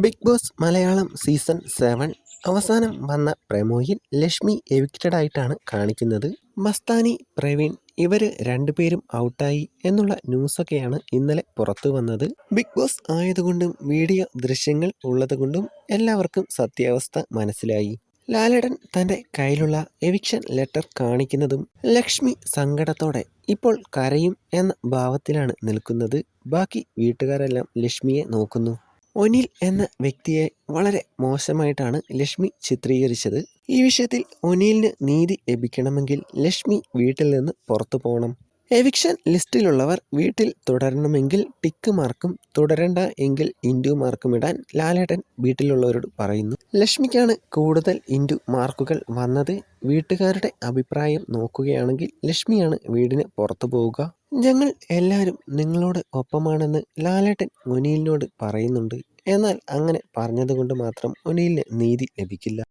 Big boss Malayalam season 7 അവസാനം വന്ന പ്രമോയിൽ Lakshmi evicted ആയിട്ടാണ് കാണിക്കുന്നത്. മസ്താനി, പ്രവീൺ ഇവർ രണ്ടുപേരും ഔട്ടായി എന്നുള്ള ന്യൂസൊക്കെയാണ് ഇന്നലെ പുറത്തു വന്നത്. ബിഗ് ബോസ് ആയതുകൊണ്ടും വീഡിയോ ദൃശ്യങ്ങൾ ഉള്ളതുകൊണ്ടും എല്ലാവർക്കും സത്യാവസ്ഥ മനസ്സിലായി. ലാലേട്ടൻ തൻ്റെ കയ്യിലുള്ള എവിക്ഷൻ ലെറ്റർ കാണിക്കുന്നതും ലക്ഷ്മി സങ്കടത്തോടെ ഇപ്പോൾ കരയും എന്ന ഭാവത്തിലാണ് നിൽക്കുന്നത്. ബാക്കി വീട്ടുകാരെല്ലാം ലക്ഷ്മിയെ നോക്കുന്നു. ഒനിൽ എന്ന വ്യക്തിയെ വളരെ മോശമായിട്ടാണ് ലക്ഷ്മി ചിത്രീകരിച്ചത്. ഈ വിഷയത്തിൽ ഒനിലിന് നീതി ലഭിക്കണമെങ്കിൽ ലക്ഷ്മി വീട്ടിൽ നിന്ന് പുറത്തു പോകണം. എവിക്ഷൻ ലിസ്റ്റിലുള്ളവർ വീട്ടിൽ തുടരണമെങ്കിൽ ടിക്ക് മാർക്കും തുടരണ്ട എങ്കിൽ ഇൻഡു മാർക്കും ഇടാൻ ലാലേട്ടൻ വീട്ടിലുള്ളവരോട് പറയുന്നു. ലക്ഷ്മിക്കാണ് കൂടുതൽ ഇൻഡു മാർക്കുകൾ വന്നത്. വീട്ടുകാരുടെ അഭിപ്രായം നോക്കുകയാണെങ്കിൽ ലക്ഷ്മിയാണ് വീടിന് പുറത്തു പോവുക. ഞങ്ങൾ എല്ലാവരും നിങ്ങളോട് ഒപ്പമാണെന്ന് ലാലേട്ടൻ ഒനിലിനോട് പറയുന്നുണ്ട്. എന്നാൽ അങ്ങനെ പറഞ്ഞതുകൊണ്ട് മാത്രം ഒനിലിന് നീതി ലഭിക്കില്ല.